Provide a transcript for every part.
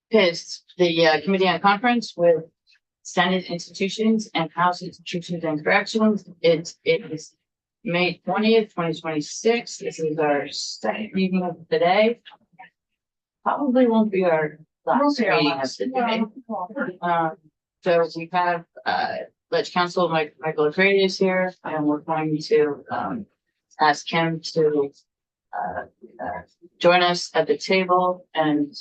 Is the Committee on Conference with Senate institutions and House institutions and corrections. It is May 20th, 2026. This is our second meeting of the day. Probably won't be our last meeting of the day. So we have Ledge Counsel Michael O'Grady is here, and we're going to ask him to join us at the table and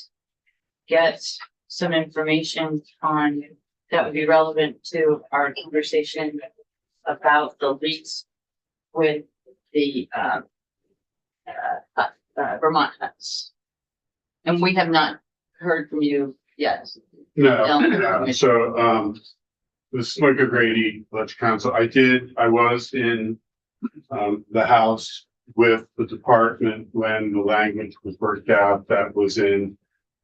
get some information on that would be relevant to our conversation about the lease with the Vermont Huts. And we have not heard from you yet. No. So this is Michael O'Grady, Ledge Counsel. I was in the House with the department when the language was worked out that was in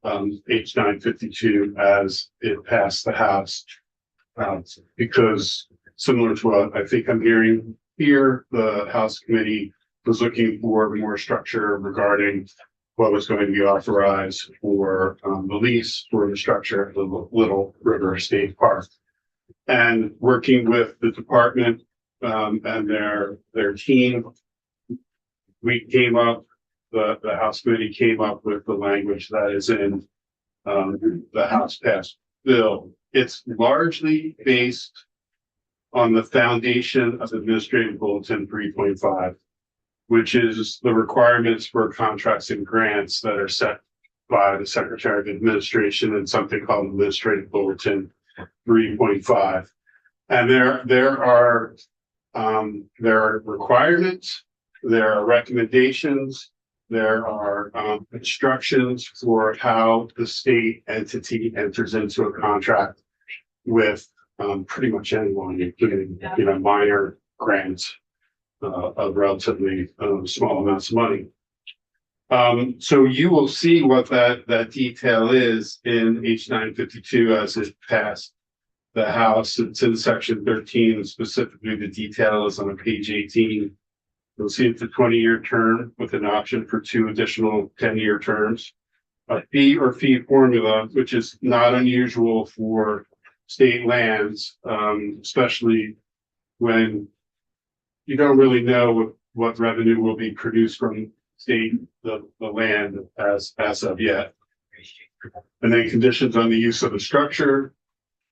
H.952 as it passed the House, because similar to what I think I'm hearing here, the House committee was looking for more structure regarding what was going to be authorized for the lease for the structure of the Little River State Park. And working with the department and their team, we came up, the House committee came up with the language that is in the House passed bill. It's largely based on the foundation of Administrative Bulletin 3.5, which is the requirements for contracts and grants that are set by the Secretary of Administration in something called Administrative Bulletin 3.5. And there are requirements, there are recommendations, there are instructions for how the state entity enters into a contract with pretty much anyone, including minor grants of relatively small amounts of money. So you will see what that detail is in H.952 as it passed the House. It's in section 13, and specifically the detail is on page 18. You'll see it's a 20-year term with an option for 2 additional 10-year terms. A fee or fee formula, which is not unusual for state lands, especially when you don't really know what revenue will be produced from the land as of yet. And then conditions on the use of the structure.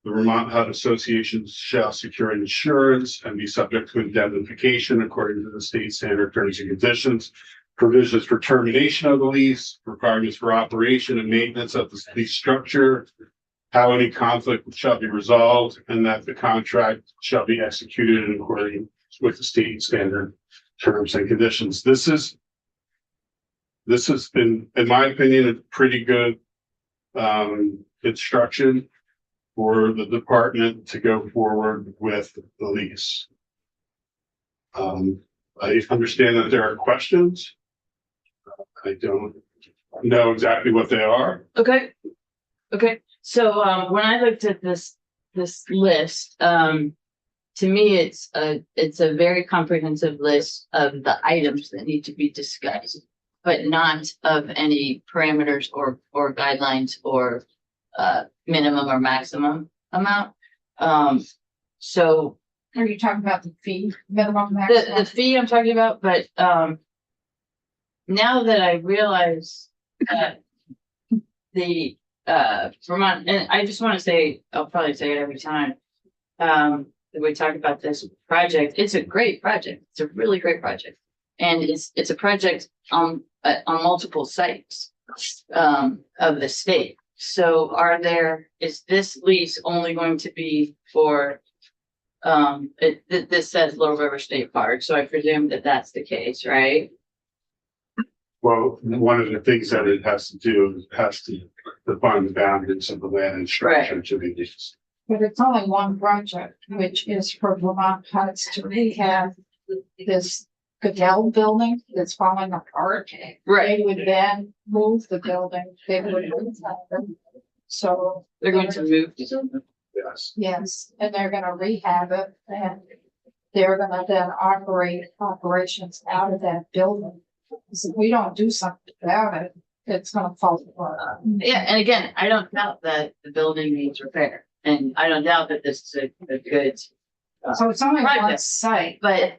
The Vermont Hut Associations shall secure insurance and be subject to indemnification according to the state standard terms and conditions. Provisions for termination of the lease, requirements for operation and maintenance of the lease structure, how any conflict shall be resolved, and that the contract shall be executed in accordance with the state standard terms and conditions. This has been, in my opinion, a pretty good instruction for the department to go forward with the lease. I understand that there are questions. I don't know exactly what they are. Okay. So when I looked at this list, to me, it's a very comprehensive list of the items that need to be discussed, but not of any parameters or guidelines or minimum or maximum amount. So are you talking about the fee, minimum, maximum? The fee I'm talking about, but now that I realize that the Vermont, and I just want to say, I'll probably say it every time that we talk about this project. It's a great project. It's a really great project, and it's a project on multiple sites of the state. So is this lease only going to be for, this says Little River State Park, so I presume that that's the case, right? Well, one of the things that it has to do is it has to define the boundaries of the land and structure to be leased. But it's only one project, which is for Vermont Huts to rehab this Goodell building that's falling apart. Right. They would then move the building. They would so They're going to move. Yes. yes, and they're gonna rehab it and they're gonna then operate operations out of that building. So if we don't do something about it, it's gonna fall apart. Yeah, and again, I don't doubt that the building needs repair, and I don't doubt that this is a good. So it's only one Project. site, But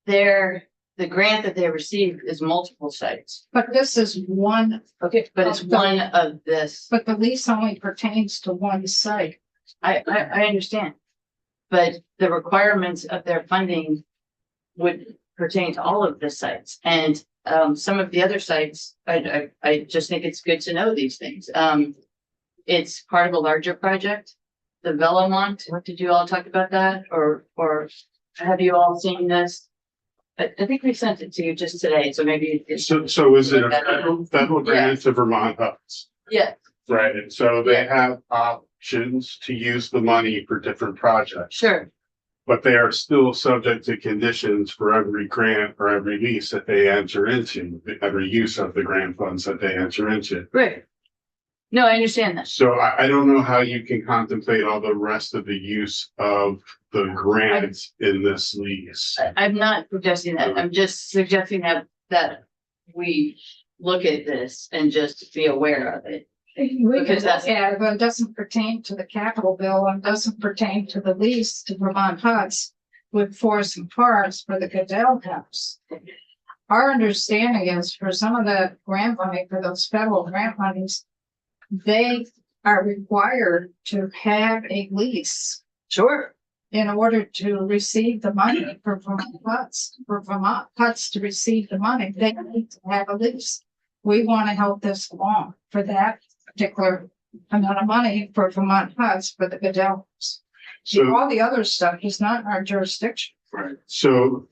the grant that they received is multiple sites. but this is one, Okay, but it's one of this. but the lease only pertains to one site. I understand. But the requirements of their funding would pertain to all of the sites. And some of the other sites, I just think it's good to know these things. It's part of a larger project. The Velomont, what did you all talk about that? Or have you all seen this? I think we sent it to you just today, so maybe. So is it a federal grant to Vermont Hubs? Yeah, Right, and so they have options to use the money for different projects, sure. but they are still subject to conditions for every grant or every lease that they enter into, every use of the grant funds that they enter into. Right. No, I understand that. So I don't know how you can contemplate all the rest of the use of the grants in this lease. I'm not suggesting that. I'm just suggesting that we look at this and just be aware of it. We Because that's- yeah, but it doesn't pertain to the capital bill and doesn't pertain to the lease to Vermont Huts with Forest and Parks for the Goodell House. Our understanding is for some of the grant money, for those federal grant monies, they are required to have a lease Sure. in order to receive the money for Vermont Huts. For Vermont Huts to receive the money, they need to have a lease. We want to help this along for that particular amount of money for Vermont Huts for the Goodell House. So, All the other stuff is not in our jurisdiction. right, so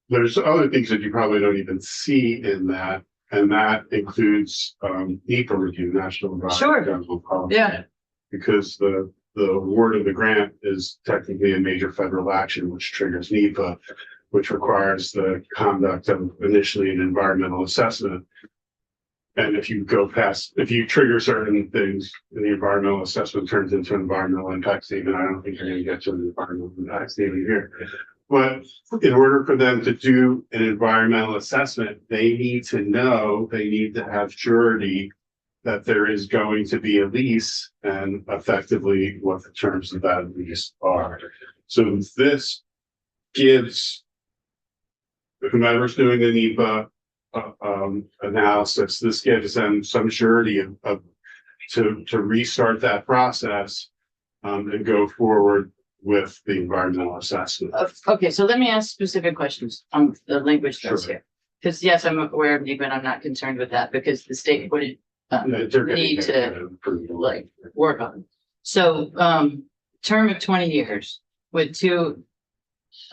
there's other things that you probably don't even see in that. And that includes NEPA review, National Sure. Environmental Policy. Yeah. Because the award of the grant is technically a major federal action, which triggers NEPA, which requires the conduct of initially an environmental assessment. And if you go past, if you trigger certain things, and the environmental assessment turns into an environmental impact statement, I don't think you're gonna get to an environmental impact statement here. But in order for them to do an environmental assessment, they need to know, they need to have surety that there is going to be a lease and effectively what the terms of that lease are. So this gives whomever's doing the NEPA analysis, this gives them some surety of to restart that process and go forward with the environmental assessment. Okay, so let me ask specific questions on the language that's Sure. here. Because yes, I'm aware of NEPA and I'm not concerned with that because the state wouldn't They're gonna need get to approval. like work on. So term of 20 years with two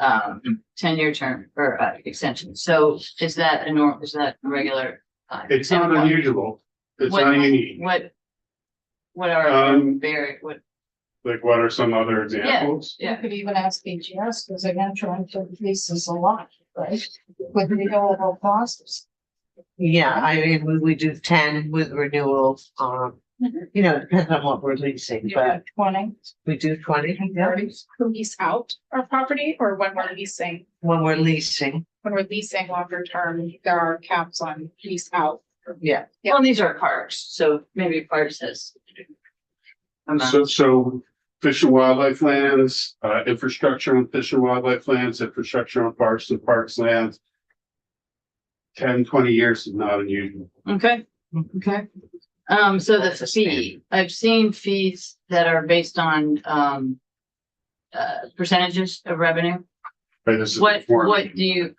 10-year term or extensions. So is that is that a regular? It's not And unusual. It's what- not unique. What are what Like, what are some other examples? You could even ask BGS because they enter into leases a lot, right? With renewable costs. Yeah, I mean, we do 10 with renewals, you know, it depends on what we're leasing, but 20 we do 20 and yeah, 30. lease out our property or when we're leasing, when we're leasing. longer term, there are caps on lease out. Yeah, Well, these are parks, so maybe parks has. So fish and wildlife lands, infrastructure on fish and wildlife lands, infrastructure on parks and parks lands. 10, 20 years is not unusual. Okay, okay. So the fee, I've seen fees that are based on percentages of revenue. Right, this is What formula. do you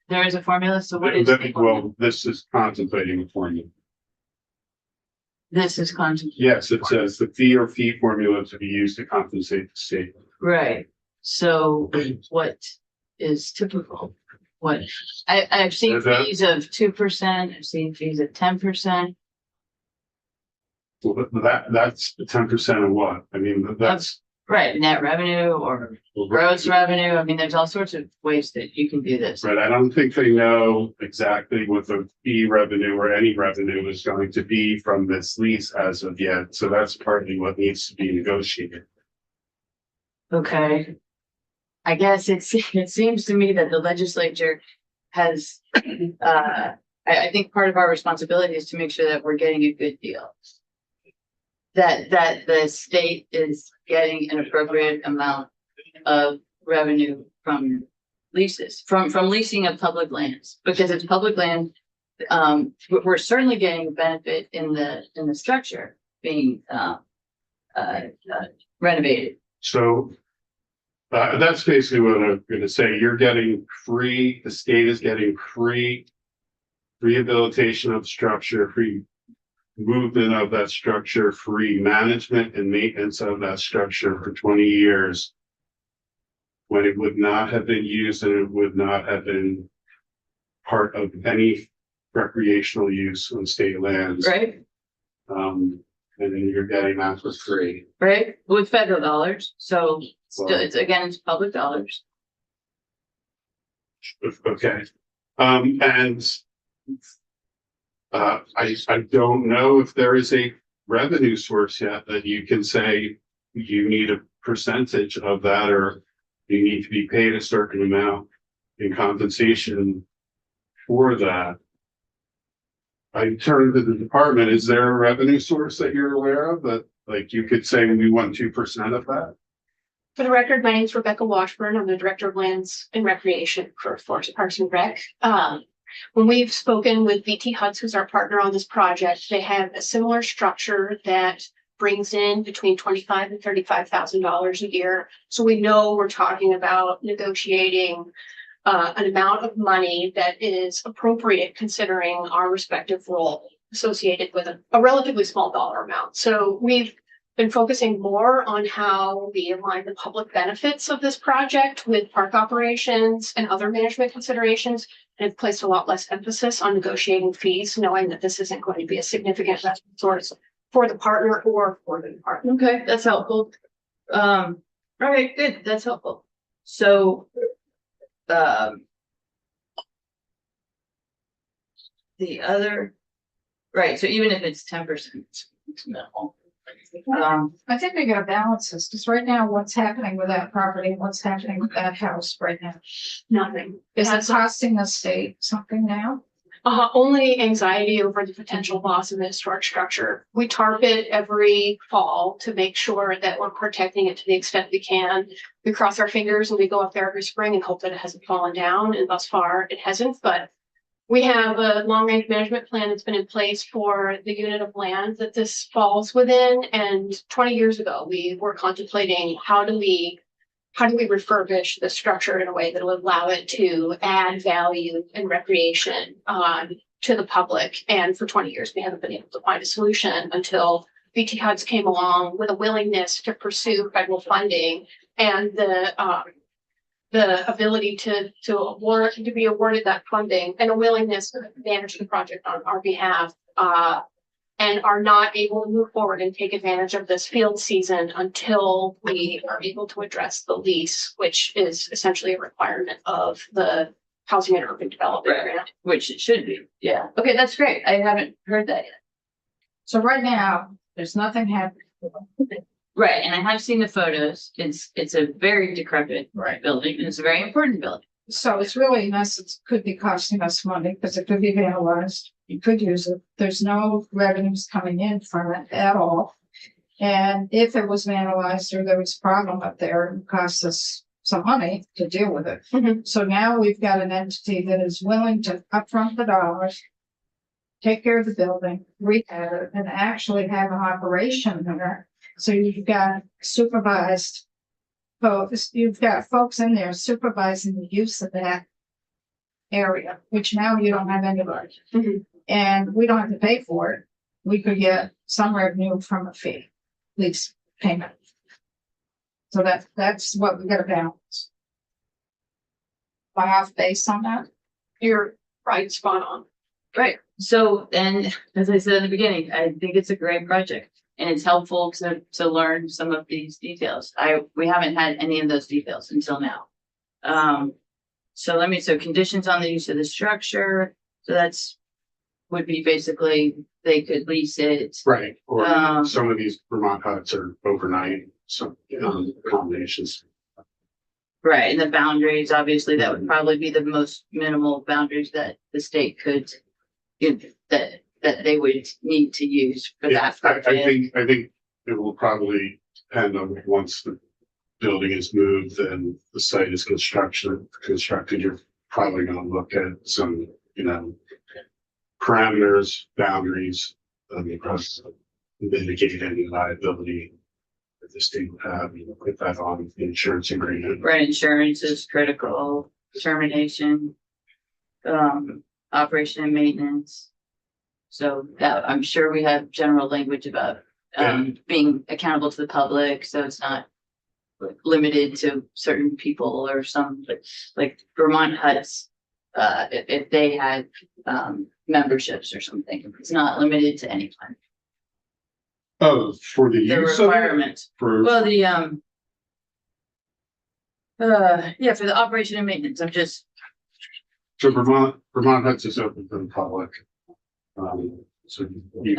there is a formula, so what is? the formula? Well, this is contemplating a formula. This is content, Yes, it says the fee or fee formula to be used to compensate the state. right? So what is typical? What, I've seen Is that- fees of 2%, I've seen fees of 10%. Well, that's 10% of what? I mean, that's. Right, net revenue or gross revenue. I mean, there's all sorts of ways that you can do this. Right, I don't think they know exactly what the fee revenue or any revenue is going to be from this lease as of yet, so that's partly what needs to be negotiated. Okay. I guess it seems to me that the legislature has, I I think part of our responsibility is to make sure that we're getting a good deal. That the state is getting an appropriate amount of revenue from leases, from leasing of public lands, because it's public land. We're certainly getting benefit in the structure being renovated. So that's basically what I'm gonna say. You're getting free, the state is getting free rehabilitation of structure, free movement of that structure, free management and maintenance of that structure for 20 years. When it would not have been used and it would not have been part of any recreational use on state lands. Right, And then you're getting that for free. right, with federal dollars, so Well- it's public dollars. Okay, and I don't know if there is a revenue source yet that you can say you need a percentage of that, or you need to be paid a certain amount in compensation for that. I turn to the department. Is there a revenue source that you're aware of that, like, you could say we want 2% of that? For the record, my name is Rebecca Washburn. I'm the Director of Lands and Recreation for Florida Parks and Rec. When we've spoken with VT Huts, who's our partner on this project, they have a similar structure that brings in between $25,000 and $35,000 a year. So we know we're talking about negotiating an amount of money that is appropriate considering our respective role associated with a relatively small dollar amount. So we've been focusing more on how we align the public benefits of this project with park operations and other management considerations, and have placed a lot less emphasis on negotiating fees, knowing that this isn't going to be a significant investment source for the partner or for the department. Okay, that's helpful. All right, good, that's helpful. So, the other, right, so even if it's 10%, it's minimal. I think we gotta balance this, because right now, what's happening with that property, what's happening with that house right now? Nothing. Is it costing the state something now? Only anxiety over the potential loss of the historic structure. We tarp it every fall to make sure that we're protecting it to the extent we can. We cross our fingers and we go up there every spring and hope that it hasn't fallen down, and thus far it hasn't, but we have a long-range management plan that's been in place for the unit of land that this falls within, and 20 years ago, we were contemplating how do we refurbish the structure in a way that will allow it to add value and recreation to the public. And for 20 years, we haven't been able to find a solution until VT Huts came along with a willingness to pursue federal funding and the ability to be awarded that funding, and a willingness to manage the project on our behalf, and are not able to move forward and take advantage of this field season until we are able to address the lease, which is essentially a requirement of the Housing and Urban Development Right. Grant. Which it should be, yeah. Okay, that's great. I haven't heard that yet. So right now, there's nothing happening. Right, and I have seen the photos. It's a very decrepit building, and it's a very important building. So it's really, in essence, could be costing us money, because it could be vandalized, you could use it, there's no revenues coming in from it at all. And if it was vandalized or there was a problem up there, it would cost us some money to deal with it. Mhm. So now we've got an entity that is willing to upfront the dollars, take care of the building, rehab it, and actually have an operation there. So you've got supervised folks, you've got folks in there supervising the use of that area, which now you don't have anybody. Mhm. And we don't have to pay for it. We could get some revenue from a fee, lease payment. So that's what we gotta balance. Buy off base on that. You're right, spot on. Right, so, and as I said in the beginning, I think it's a great project. And it's helpful to learn some of these details. We haven't had any of those details until now. So conditions on the use of the structure, so would be basically, they could lease it. Right, or Um, some of these Vermont huts are overnight, some accommodations. Right, and the boundaries, obviously, that would probably be the most minimal boundaries that the state could that they would need to use for Yeah, that. I think it will probably depend on once the building is moved and the site is constructed, you're probably gonna look at some, parameters, boundaries, mitigate any liability that the state would have, put that on the insurance agreement. Right, insurance is critical, termination, operation and maintenance. So that, I'm sure we have general language about, being accountable to the public, so it's not limited to certain people or some, like Vermont Huts. If they had, memberships or something, it's not limited to anyone. Oh, for the The use of it? requirement, For, well, the, yeah, for the operation and maintenance, I'm just, so Vermont Huts is open to the public. So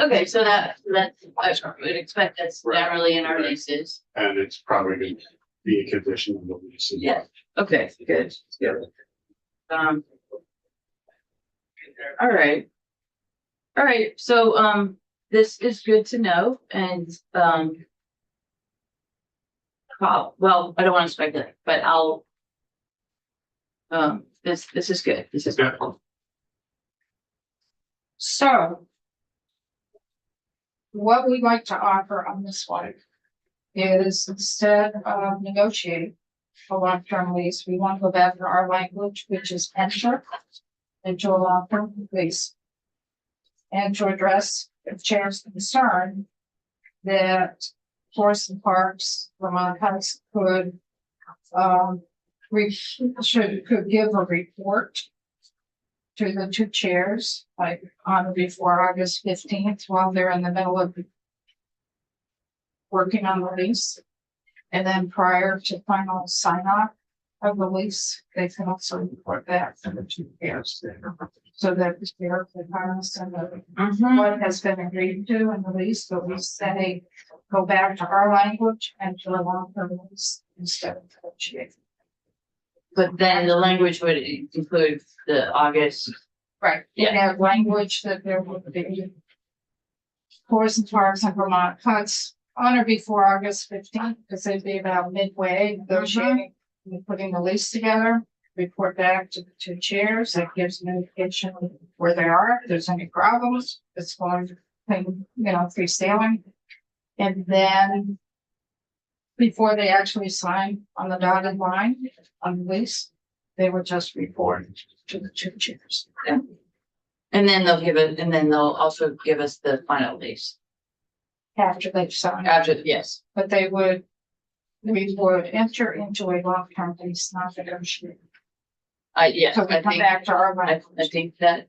okay, so that, I would expect that's generally in our leases. and it's probably going to be a condition of the lease. Yeah. Okay, good. Um. All right. All right, so, this is good to know and, well, I don't want to speculate, but I'll, this is good. This is Okay. helpful. So what we'd like to offer on this one is instead of negotiating a long-term lease, we want to go back to our language, which is enter into a long-term lease. And to address the chair's concern that Forest and Parks, Vermont Huts could could give a report to the two chairs, like on or before August 15th, while they're in the middle of working on the lease. And then prior to final sign off of the lease, they can also report that to the two chairs. So that the chair can understand what has been agreed to in the lease, but we say go back to our language and to a long-term lease instead of negotiating. But then the language would include the August. Right. Yeah. And have language that there would be Forest and Parks and Vermont Huts on or before August 15th, because they'd be about midway negotiating and putting the lease together. Report back to the two chairs. That gives an indication of where they are. If there's any problems, it's going to free sailing. And then before they actually sign on the dotted line on the lease, they would just report to the two chairs. And then they'll also give us the final lease. After they've signed. Yes, But we would enter into a long-term lease, not negotiate. yes, So we I come think, back to our I language. think that.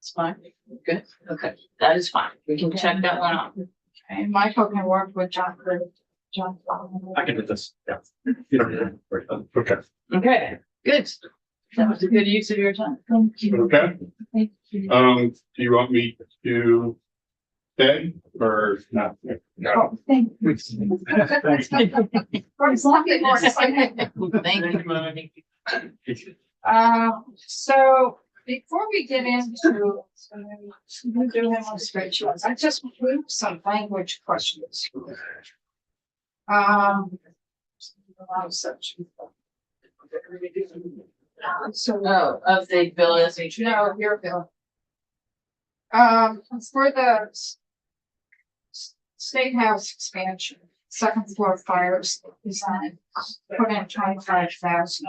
It's fine, good, okay, that is fine, we can check that one off. And Michael can work with John. I can do this, yeah. Okay, Okay, good. That was a good use of your time. okay. Thank you. Do you want me to stay or not? Oh, thank you. As long as Thank you. So before we get into demonstrations, I just moved some language questions. So, Oh, of the bill as a. no, your bill. For the State House expansion, second floor fires design, put in 25,000.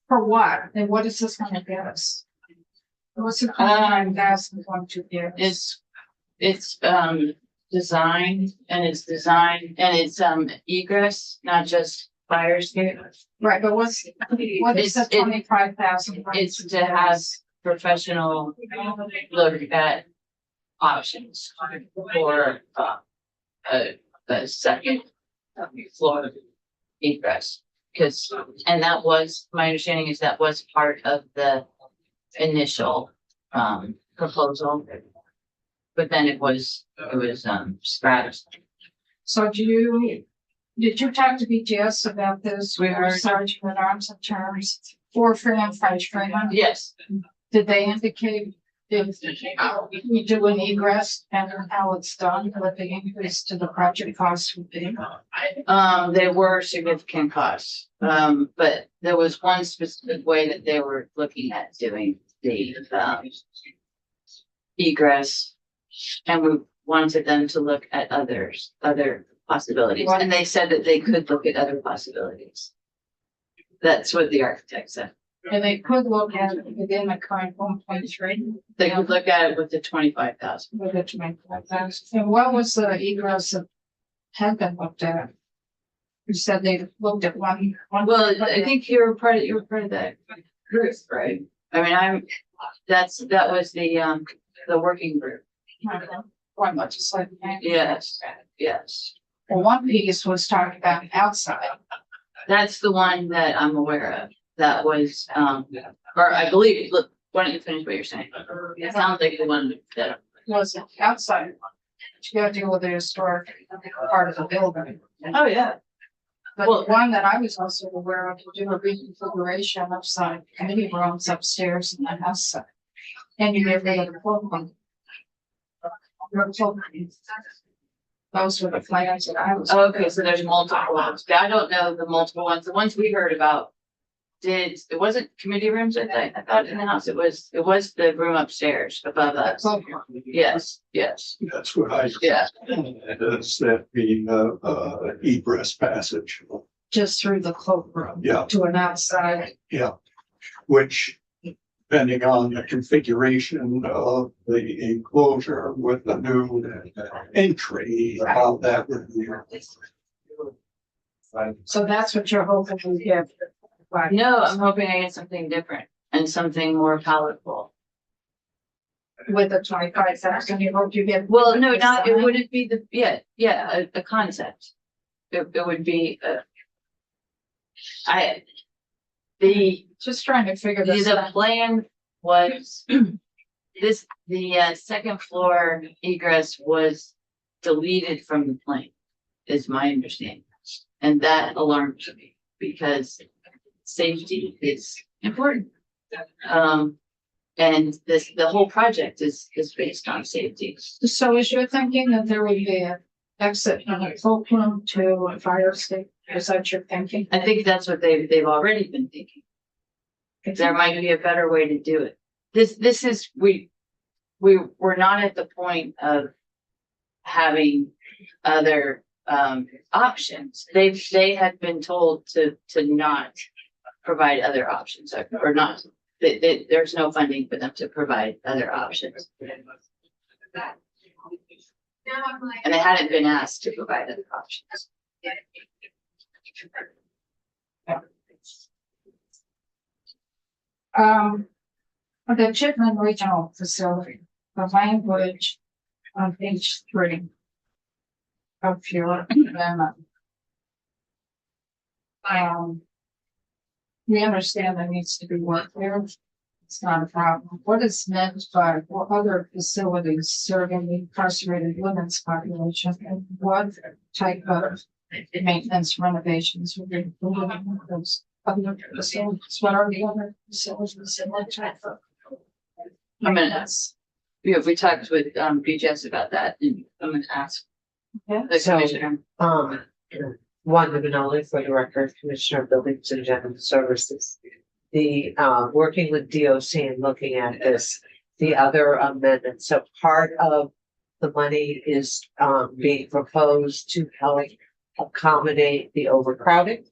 For what? And what is this gonna get us? What's the 25,000 going to get us? It's designed and it's egress, not just fire escape. Right, but what is the 25,000? It's to have professional look at options for a second floor egress. And that was, my understanding is that was part of the initial proposal. But then it was scrapped. So did you talk to BTS about this? We heard- Sergeant at Arms in terms For Fran French Freeman, Yes. did they indicate if we do an egress and how it's done, what the increase to the project cost would be? There were significant costs, but there was one specific way that they were looking at doing the, egress. And we wanted them to look at other possibilities, and they said that they could look at other possibilities. That's what the architect said. And they could look at it within the current 1.3. They could look at it with the 25,000. With the 25,000. And what was the egress that had been looked at? You said they looked at one. Well, I think you were part of that group, right? I mean, that was the working group. One legislative. Yes, yes. Well, one piece was talking about outside. That's the one that I'm aware of. That was, or I believe, look, why don't you finish what you're saying? It sounds like the one that. Was outside. You gotta deal with the historic part of the building. Oh, yeah. But the one that I was also aware of, to do a reconfiguration of some committee rooms upstairs in the house side. And you get rid of the floor. Those were the plans that I was. Okay, so there's multiple ones. I don't know the multiple ones. The ones we heard about it wasn't committee rooms, I thought in the house. It was the room upstairs above us. Yes, yes. That's what I. Yeah. Does that mean, egress passage? Just through the cloakroom. Yeah. To an outside. Yeah. Which, depending on the configuration of the enclosure with the new entry, how that would be. So that's what you're hoping to get. No, I'm hoping I get something different and something more palatable. With the 25,000, you hope you get. Well, no, not, it wouldn't be a concept. It would be, Just trying to figure this the out. plan was, the second floor egress was deleted from the plan, is my understanding. And that alarms me because safety is important. And the whole project is based on safety. So is your thinking that there would be an exit from a cloakroom to a fire escape? Is that your thinking? I think that's what they've already been thinking. There might be a better way to do it. This is, we're not at the point of having other options. They had been told to not provide other options or not. There's no funding for them to provide other options. And they hadn't been asked to provide other options. The Chittenden Regional Facility, the language on page 3 of your amendment. We understand there needs to be work there. It's not a problem. What is meant by what other facilities serving the incarcerated women's population, and what type of maintenance renovations would be included in those other facilities? What are the other facilities and what type of? I'm gonna ask. We talked with BJS about that, and I'm gonna ask the So, commissioner. one of and only for the record, Commissioner of Buildings and General Services. The, working with DOC and looking at this, the other amendment, so part of the money is, being proposed to help accommodate the overcrowding.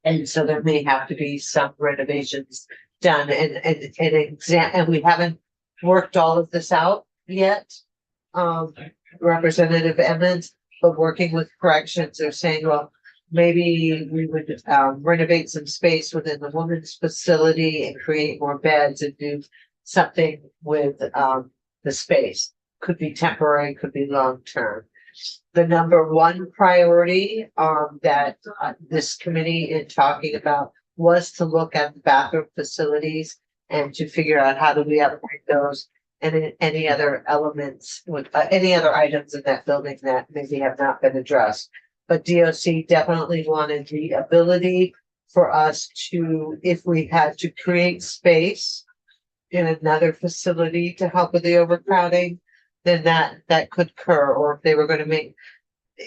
And so there may have to be some renovations done and we haven't worked all of this out yet. Representative Emmons, but working with corrections, they're saying, well, maybe we would renovate some space within the women's facility and create more beds and do something with the space. Could be temporary, could be long-term. The number one priority that this committee is talking about was to look at the bathroom facilities and to figure out how do we upgrade those and any other elements with any other items in that building that maybe have not been addressed. But DOC definitely wanted the ability for us to, if we had to create space in another facility to help with the overcrowding, then that could occur, or if they were gonna make.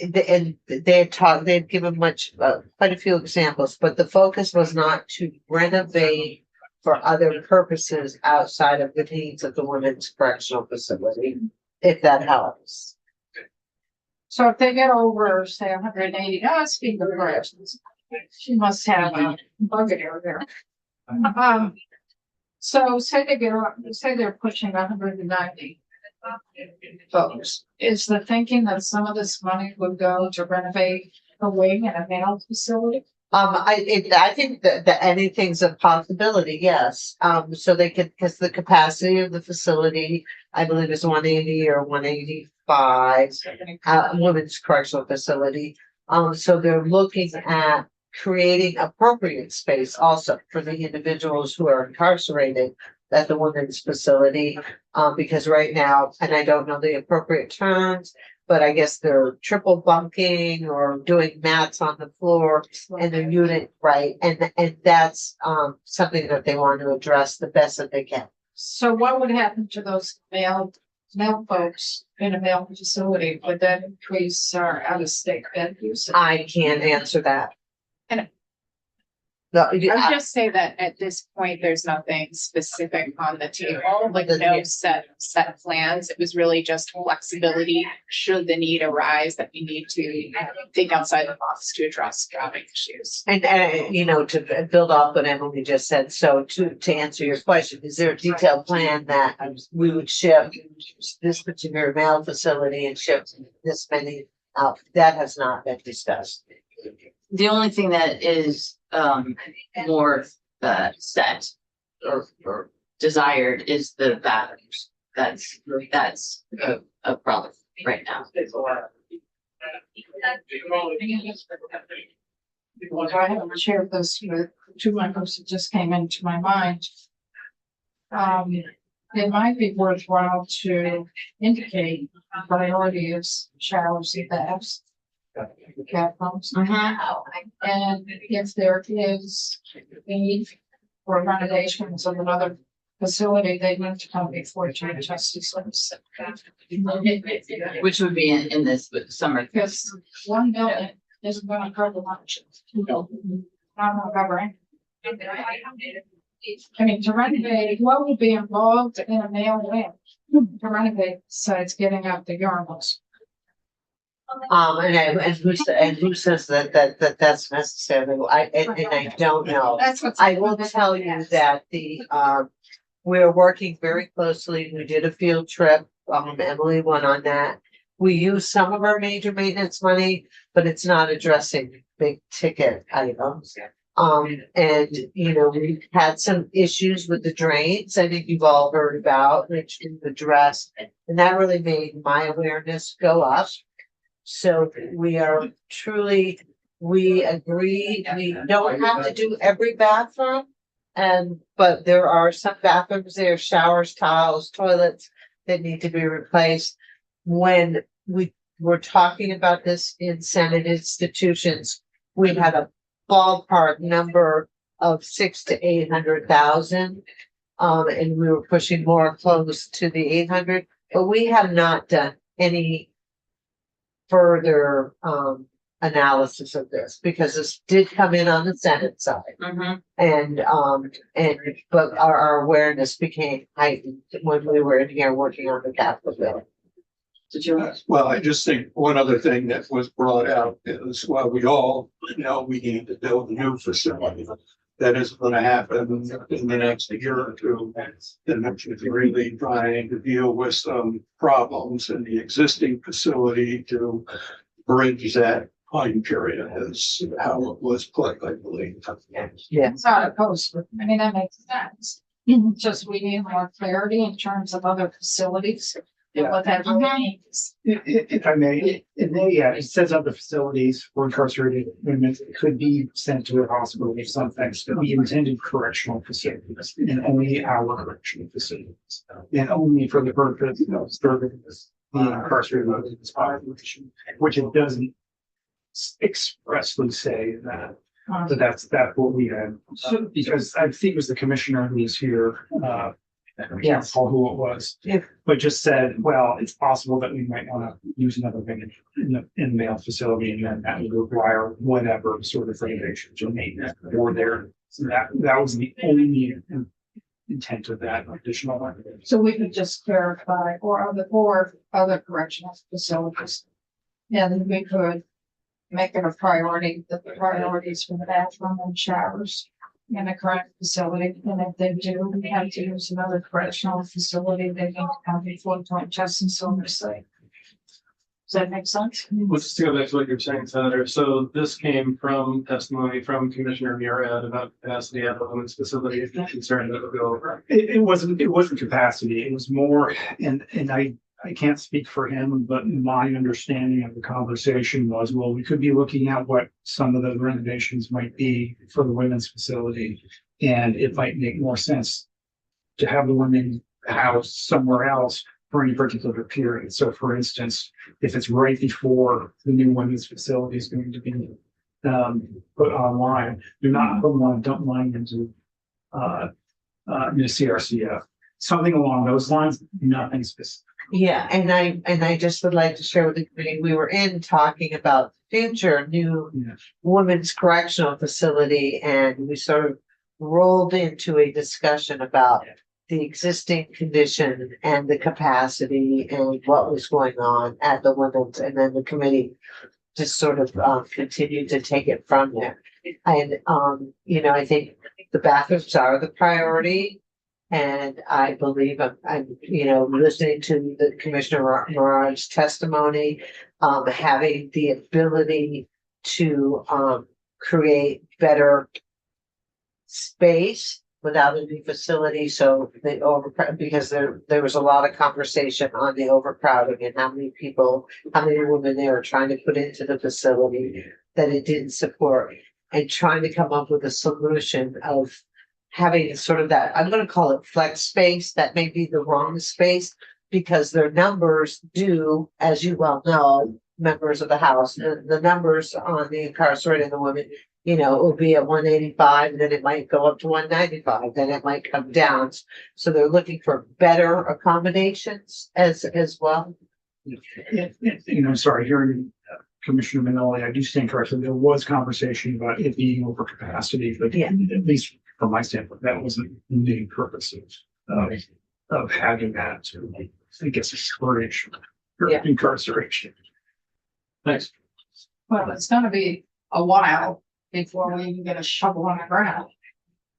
And they had talked, they'd given quite a few examples, but the focus was not to renovate for other purposes outside of the needs of the women's correctional facility, if that helps. So if they get over, say, 180, speaking of corrections, she must have a bugger there. So say they get, say they're pushing 190 folks. Is the thinking that some of this money would go to renovate a wing and a male facility? I think that anything's a possibility, yes. So they could, because the capacity of the facility, I believe is 180 or 185, women's correctional facility. So they're looking at creating appropriate space also for the individuals who are incarcerated at the women's facility. Because right now, and I don't know the appropriate terms, but I guess they're triple bunking or doing mats on the floor in their unit, right? And that's something that they want to address the best that they can. So what would happen to those male folks in a male facility? Would that increase our out-of-state bed use? I can't answer that. And No, I would just say that at this point, there's nothing specific on the table, like no set plans. It was really just flexibility should the need arise that we need to think outside the box to address traffic issues. and you know, to build off what Emily just said, so to answer your question, is there a detailed plan that we would shift this particular male facility and shift this many out? That has not been discussed. The only thing that is more set or desired is the bathrooms. That's a problem right now. I haven't shared this with two members that just came into my mind. It might be worthwhile to indicate priority is showers and baths. Cat homes. And if there is need for renovations of another facility, they need to come before Chief Justice. Which would be in this summer. Because 1 million isn't gonna cover much. Not gonna cover anything. I mean, to renovate, what would be involved in a male wing to renovate besides getting out the urinals? And who says that that's necessary? I don't know. That's what I will tell you that we're working very closely. We did a field trip. Emily went on that. We use some of our major maintenance money, but it's not addressing big ticket items. And you know, we've had some issues with the drains. I think you've all heard about, which we've addressed, and that really made my awareness go up. So we are truly, we agree, we don't have to do every bathroom. But there are some bathrooms there, showers, tiles, toilets that need to be replaced. When we were talking about this in Senate institutions, we had a ballpark number of 600,000 to 800,000. And we were pushing more close to the 800, but we have not done any further analysis of this because this did come in on the Senate side. And but our awareness became heightened when we were in here working on the Capitol bill. Did you? Well, I just think one other thing that was brought out is, well, we all know we need to build a new facility. That is going to happen in the next year or two. And it's really trying to deal with some problems in the existing facility to bridge that time period is how it was put, I believe. Yeah. It's not opposed, I mean, that makes sense. Just we need more clarity in terms of other facilities. And what that really means. If I may, it says other facilities for incarcerated women could be sent to a hospital or something, but we intended correctional facilities and only our correctional facilities. And only for the purpose of serving the incarcerated women's population, which it doesn't expressly say that. So that's what we had, because I think it was the commissioner who was here, I can't Yes. recall who it was. Yeah. But just said, well, it's possible that we might wanna use another wing in the male facility, and then that would require whatever sort of renovations or maintenance or there. So that was the only intent of that additional one. So we could just clarify, or other correctional facilities. And we could make it a priority, the priorities for the bathroom and showers in the current facility. And if they do, we have to use another correctional facility, they need to come before joint justice oversight. Does that make sense? Let's just go back to what you're saying, Senator. So this came from testimony from Commissioner Murad about capacity at the women's facility. If you're concerned that it would go over. It wasn't capacity, it was more, and I can't speak for him, but my understanding of the conversation was, well, we could be looking at what some of the renovations might be for the women's facility. And it might make more sense to have the women housed somewhere else for any particular period. So for instance, if it's right before the new women's facility is going to be put online, do not put one, dump mine into CRCF. Something along those lines, nothing specific. Yeah, and I just would like to share with the committee, we were talking about future new Yeah. women's correctional facility, and we sort of rolled into a discussion about the existing condition and the capacity and what was going on at the women's, and then the committee just sort of continued to take it from there. And I think the bathrooms are the priority. And I believe I'm listening to the Commissioner Murad's testimony, having the ability to create better space without a new facility. So because there was a lot of conversation on the overcrowding and how many women they were trying to put into the facility that it didn't support, and trying to come up with a solution of having sort of that, I'm gonna call it flex space, that may be the wrong space, because their numbers do, as you well know, members of the House, the numbers on the incarcerated and the women, it will be at 185, then it might go up to 195, then it might come down. So they're looking for better accommodations as well. Sorry, hearing Commissioner Manoli, I do stand corrected. There was conversation about it being over capacity, but Yeah. at least from my standpoint, that wasn't the main purpose of having that to, I guess, discourage Yeah. incarceration. Thanks. Well, it's gonna be a while before we even get a shovel on the ground.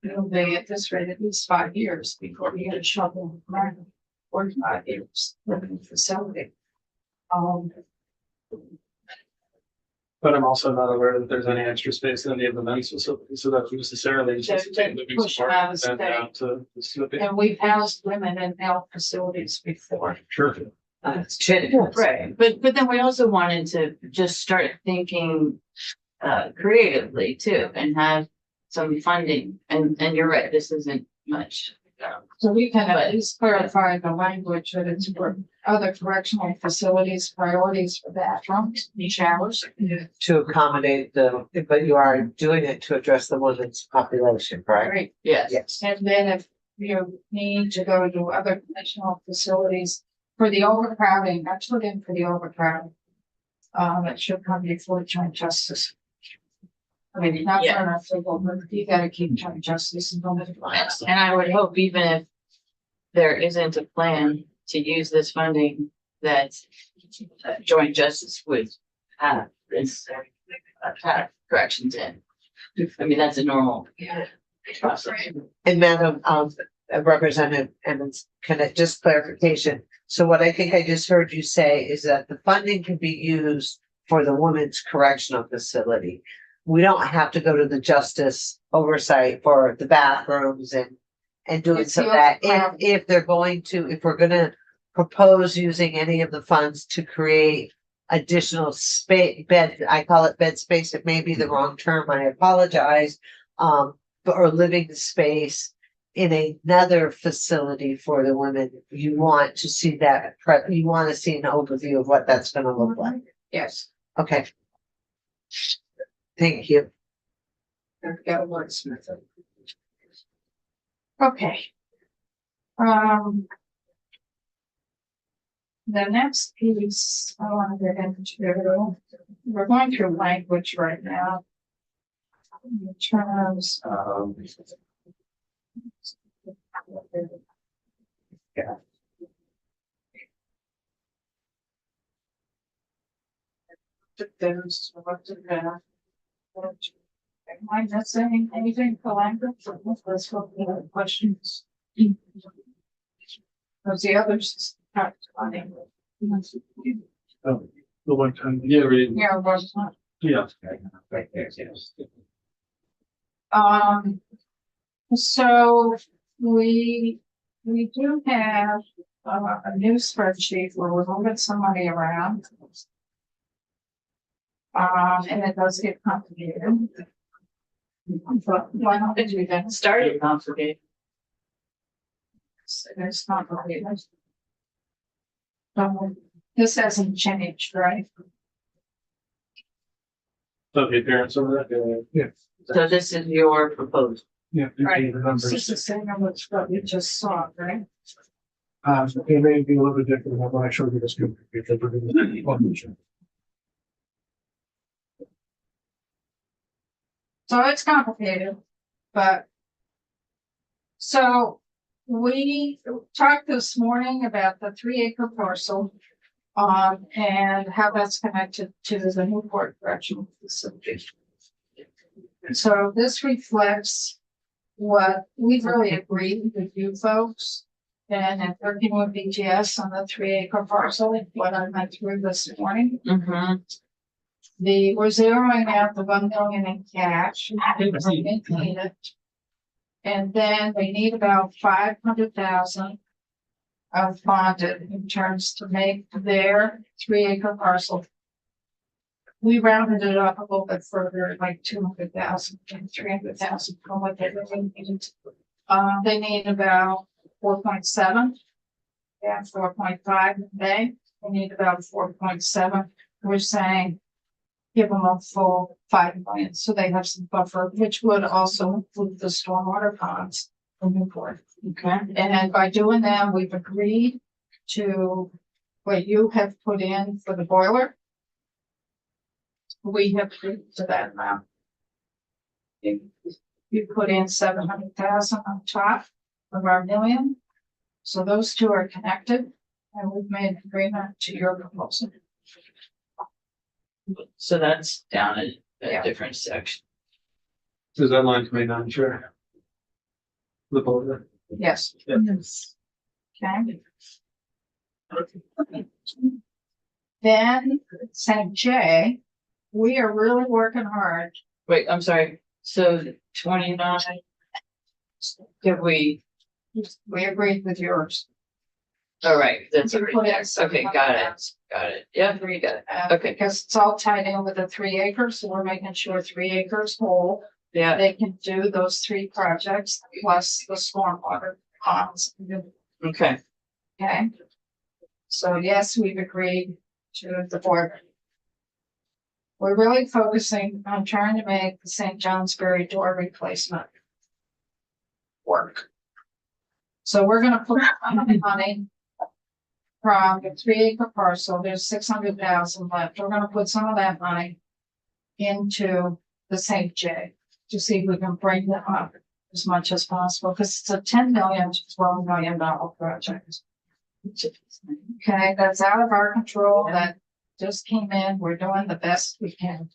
It'll be at this rate at least 5 years before we get a shovel on the ground, 45 years living facility. But I'm also not aware that there's any extra space in any of the men's facilities, so that's necessarily just a living Push support out and the down to the slipping. And we've housed women in health facilities before. Sure. It's generous. Right, but then we also wanted to just start thinking creatively too, and have some funding, and you're right, this isn't much. So we can at least clarify the language that it's for other correctional facilities, priorities for bathrooms and showers. To accommodate but you are doing it to address the women's population, correct? Right. Yes, Yes. And then if you need to go to other correctional facilities for the overcrowding, that's put in for the overcrowding. It should come before joint justice. I mean, not for Yeah. enough people, but you gotta keep joint justice and and I would hope, even if there isn't a plan to use this funding, that joint justice would have this have corrections in. I mean, that's a normal process. And Madam Representative Emmons, can I just clarification? So what I think I just heard you say is that the funding can be used for the women's correctional facility. We don't have to go to the justice oversight for the bathrooms and doing It's some of the that. overcrowding. If we're gonna propose using any of the funds to create additional I call it bed space, it may be the wrong term, I apologize. Or living space in another facility for the women, you want to see that, you want to see an overview of what that's gonna look like. Yes. Okay. Thank you. Got a wordsmith. Okay. Um. The next piece I want to get into, we're going through language right now. In terms of. Yeah. There's what to that. Am I missing anything for language? Let's go for the questions. Because the others have funny. Oh, the one time. Yeah, Yeah, was not. yeah. Right there, yes. So we do have a new spreadsheet where we're moving some money around. And it does get complicated. But why don't we do that? Started complicated. It's complicated. This hasn't changed, right? Okay, parents over that. Yeah. So this is your proposal. Yeah. Right. The This numbers. is the same number what we just saw, right? It may be a little bit different than what I showed you this group. So it's complicated, but. So we talked this morning about the 3-acre parcel. And how that's connected to the Newport Correctional Facility. So this reflects what we've really agreed with you folks. And working with BGS on the 3-acre parcel, what I went through this morning. Mm-hmm. We're zeroing out the 1 million in cash. And then we need about 500,000 of bonded in terms to make their 3-acre parcel. We rounded it up a little bit further, like 200,000 and 300,000 from what they really needed. They need about 4.7. Yeah, 4.5 they need about 4.7. We're saying give them a full 5 million, so they have some buffer, which would also include the stormwater ponds from Newport. Okay. And by doing that, we've agreed to what you have put in for the boiler. We have agreed to that amount. You put in 700,000 on top of our million. So those two are connected and we've made an agreement to your proposal. So that's down in a Yeah. different section. Is that line 29, sure? The border. Yes. Yeah. Okay. Then St. J, we are really working hard. Wait, I'm sorry. So 29. Did we, We agreed with yours. all right, that's You already put in there. Okay, got it. Got it. Yeah, we got it. Okay. Because it's all tied in with the 3 acres, so we're making sure 3 acres whole. Yeah, They can do those 3 projects plus the stormwater ponds. okay. Okay. So yes, we've agreed to the board. We're really focusing on trying to make the St. Johnsbury door replacement work. So we're gonna put money from the 3-acre parcel. There's 600,000 left. We're gonna put some of that money into the St. J to see if we can bring them up as much as possible, because it's a $10 million to $12 million project. Okay, that's out of our control. That just came in. We're doing the best we can.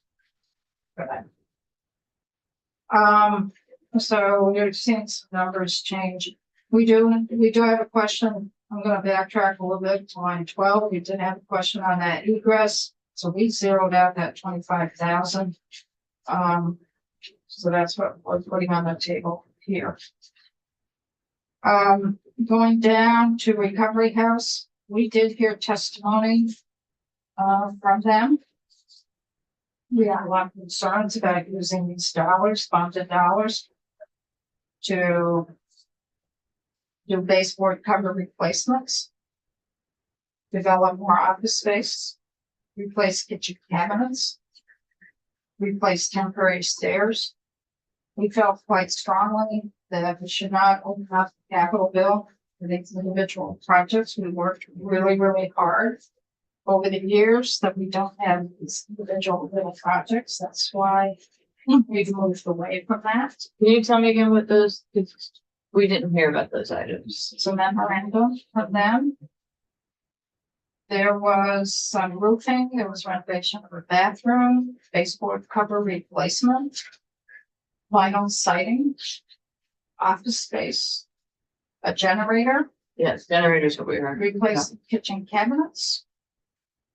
So you're seeing some numbers change. We do have a question. I'm gonna backtrack a little bit to line 12. We did have a question on that egress. So we zeroed out that 25,000. So that's what we're putting on the table here. Going down to Recovery House, we did hear testimony from them. We have a lot of concerns about using these dollars, bonded dollars, to do baseboard cover replacements, develop more office space, replace kitchen cabinets, replace temporary stairs, we felt quite strongly that we should not open up the capital bill for these individual projects. We worked really, really hard over the years that we don't have these individual little projects. That's why we've moved away from that. Can you tell me again what those, 'cause we didn't hear about those items. It's a memorandum from them. There was some roofing, there was renovation of a bathroom, baseboard cover replacement, vinyl siding, office space, a generator, Yes, generators, what we heard. replace kitchen cabinets.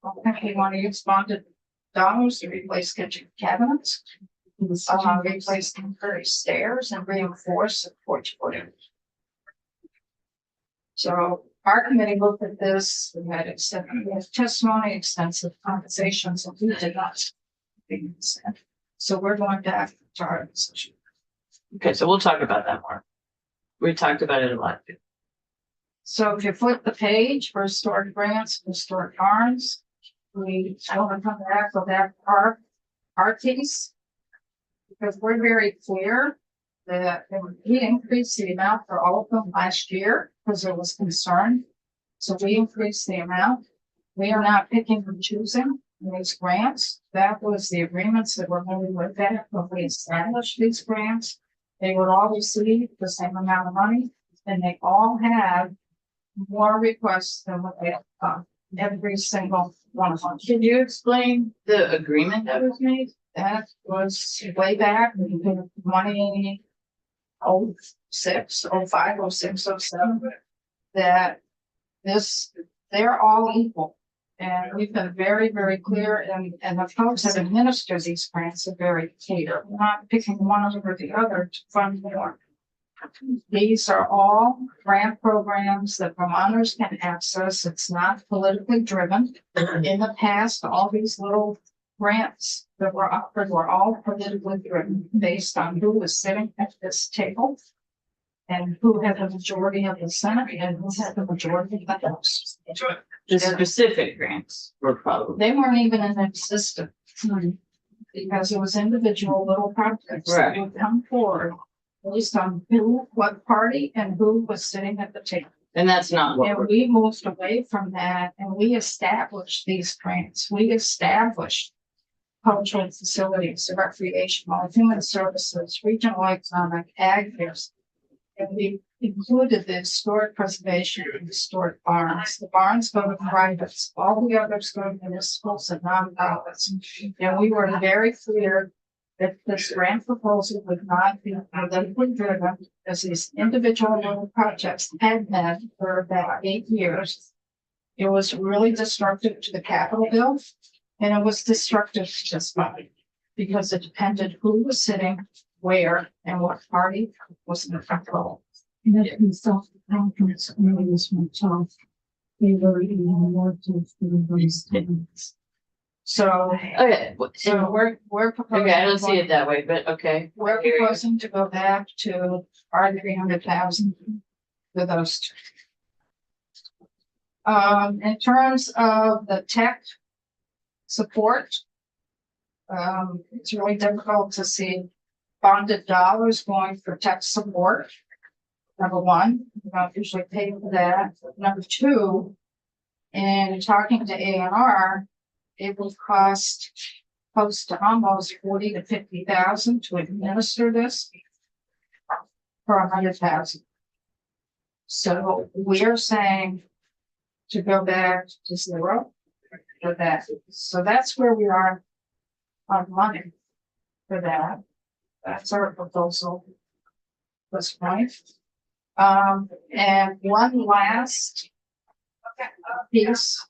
I think we want to use bonded dollars to replace kitchen cabinets. Replace temporary stairs and reinforce the porch footing. So our committee looked at this, we had testimony, extensive conversations, and we did not. think it's- So we're going back to our decision. Okay, so we'll talk about that more. We talked about it a lot. So if you flip the page for historic grants, historic barns, we want to come back with that our piece. Because we're very clear that we increased the amount for all of them last year because there was concern. So we increased the amount. We are not picking and choosing these grants. That was the agreements that were made with that when we established these grants. They would all receive the same amount of money and they all had more requests than what they have, every single one of them. Can you explain the agreement that was made? That was way back, money, 06, 05, 06, 07, that they're all equal. And we've been very, very clear, and the folks that administer these grants are very clear. We're not picking one over the other to fund more. These are all grant programs that Vermonters can access. It's not politically driven. In the past, all these little grants that were offered were all politically driven based on who was sitting at this table and who had the majority of the Senate and who had the majority of the House. The specific grants were probably. They weren't even in existence because it was individual little projects that would come forward based on who, what party and who was sitting at the table. And that's not what And we're. we moved away from that and we established these grants. We established cultural facilities, recreational, human services, regional economic, ag affairs. And we included the historic preservation and historic barns. The barns go to privates, all the others go to municipals and nonprofits. And we were very clear that this grant proposal would not be politically driven, as these individual little projects had been for about 8 years. It was really destructive to the capital bill, and it was destructive to this body because it depended who was sitting where and what party was in control. And that can self-confidence areas myself. They were even more to these things. So, Okay, so we're proposing. okay, I don't see it that way, but okay. We're proposing to go back to our 300,000 for those two. In terms of the tech support, it's really difficult to see bonded dollars going for tech support. Number one, we don't usually pay for that. Number two, in talking to A&R, it will cost close to almost 40 to 50,000 to administer this for 100,000. So we're saying to go back to zero for that. So that's where we are on money for that. That's our proposal at this point. And one last piece.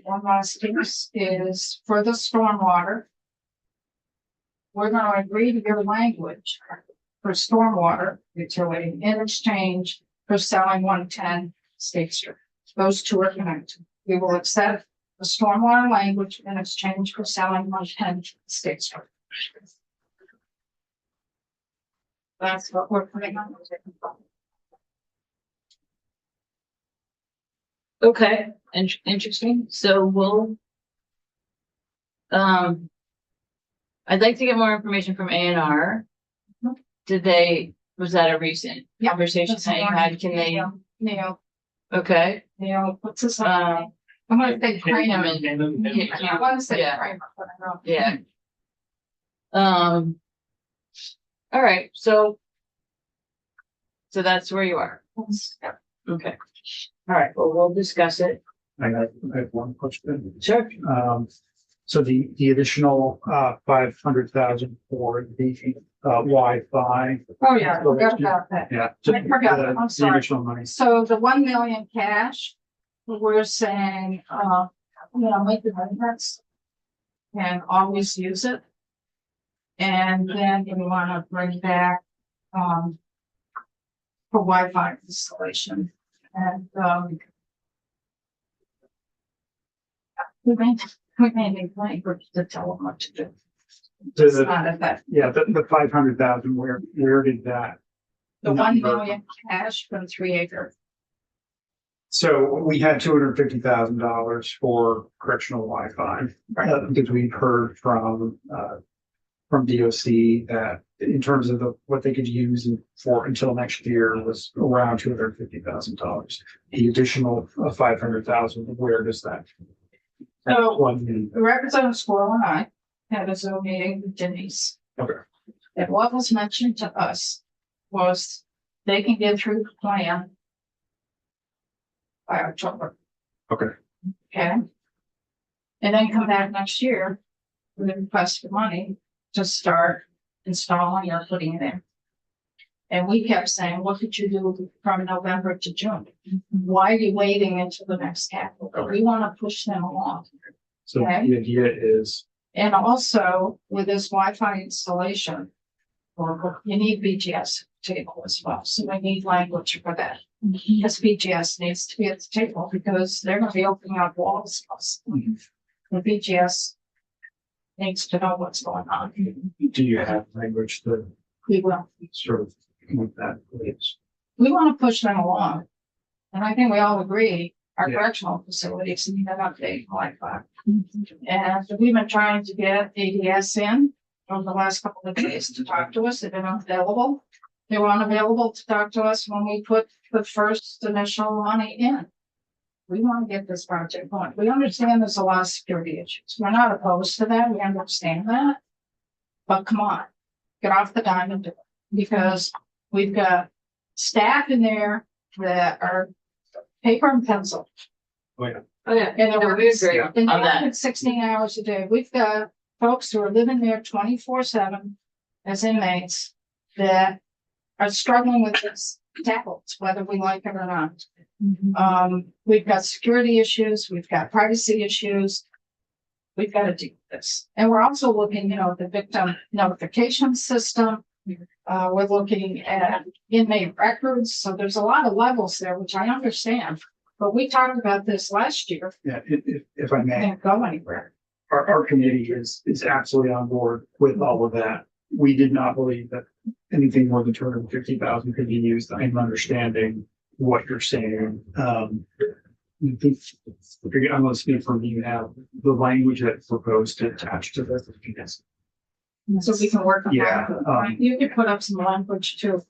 One last piece is for the stormwater. We're going to agree to your language for stormwater utility in exchange for selling 110 State Street. Those two are connected. We will accept the stormwater language in exchange for selling 110 State Street. That's what we're putting on. Okay, interesting. So we'll. I'd like to get more information from A&R was that a recent conversation that you had? Can they, Neil, okay, what's his name? I'm gonna say Kramer. I wanna say Yeah. Kramer, but I don't. yeah. All right, so that's where you are. Okay. All right, well, we'll discuss it. I have one question. Sure. So the additional, 500,000 for the, Wi-Fi. Oh, yeah, I forgot about that. Yeah. I forgot, I'm The sorry. additional money. So the 1 million cash, we're saying, make the difference. And always use it. And then we wanna bring back, for Wi-Fi installation and, we may need language to tell them what to do. It's not a that, Yeah, the 500,000, where did that? the 1 number- million cash for the 3 acre. So we had $250,000 for correctional Wi-Fi, because we've heard from DOC that in terms of what they could use for until next year was around $250,000. The additional 500,000, where does that? So- One million. The representative Squirrel and I had a Zoom meeting with Denise. Okay. And what was mentioned to us was they can get through the plan by October. Okay. Okay. And then come back next year with a request for money to start installing or putting it in. And we kept saying, what could you do from November to June? Why are you waiting until the next capital? We want to push them along. So Okay. the idea is, And also with this Wi-Fi installation, you need BGS table as well. So we need language for that. This BGS needs to be at the table because they're gonna be opening up walls. The BGS needs to know what's going on. do you have language that We will. sort of with that is? We want to push them along. And I think we all agree our Yeah. correctional facilities need an update Wi-Fi. And we've been trying to get ADS in over the last couple of days to talk to us. They've been unavailable. They were unavailable to talk to us when we put the first initial money in. We want to get this project going. We understand there's a lot of security issues. We're not opposed to that. We understand that. But come on, get off the dime and do it. Because we've got staff in there that are paper and pencil. Oh, yeah. Oh, yeah, And no, we agree And on they're that. working 16 hours a day. We've got folks who are living there 24/7 as inmates that are struggling with this tablets, whether we like it or not. We've got security issues, we've got privacy issues. We've got to do this. And we're also looking, at the victim notification system. We're looking at inmate records. So there's a lot of levels there, which I understand. But we talked about this last year. Yeah, if I may. Can't go anywhere. Our committee is absolutely on board with all of that. We did not believe that anything more than 250,000 could be used. I'm understanding what you're saying. I think, I'm going to speak from you now, the language that's proposed to attach to this. So we can work on Yeah, that. You can put up some language too.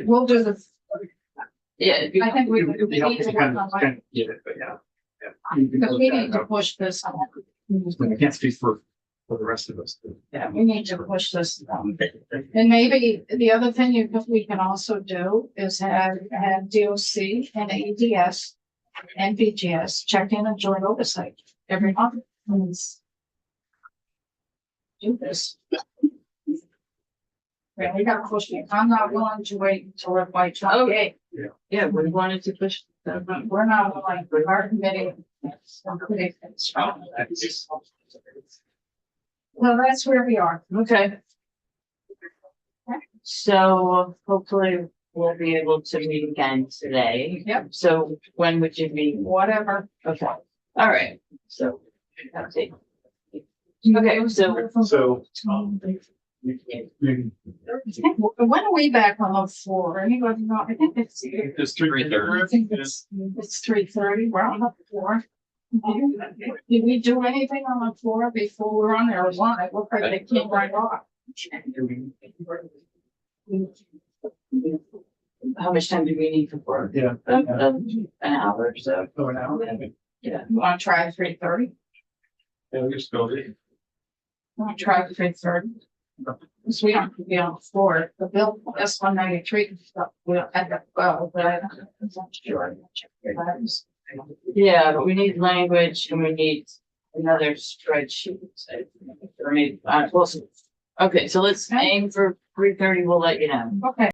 We'll do the, Yeah, I think we It would be need helpful to to work kind on of language get it, but yeah. You can because look we that need to up. push this. I can't speak for the rest of us. Yeah, we need to push this. And maybe the other thing we can also do is have DOC and ADS and BGS check in and joint oversight every month. Do this. Yeah, we gotta push it. I'm not willing to wait until we're by 28. yeah, we wanted to push. We're not willing, our committee. Well, that's where we are. Okay. So hopefully we'll be able to meet again today. Yep. So when would you be? Whatever. Okay, all right, so. Update. Okay, So When are we back on the floor? Anybody know? I think it's. It's 3:30. I think it's 3:30. We're on the floor. Did we do anything on the floor before we were on there? It looked like they came right off. How much time do we need for? Yeah. An hour or so. Oh, now. Yeah, you wanna try 3:30? Yeah, we just go. Wanna try 3:30? Because we don't have to be on the floor, the bill, S-193, we don't have to go, but I'm not sure. Yeah, but we need language and we need another spreadsheet. So, or maybe, okay, so let's aim for 3:30, we'll let you know. Okay.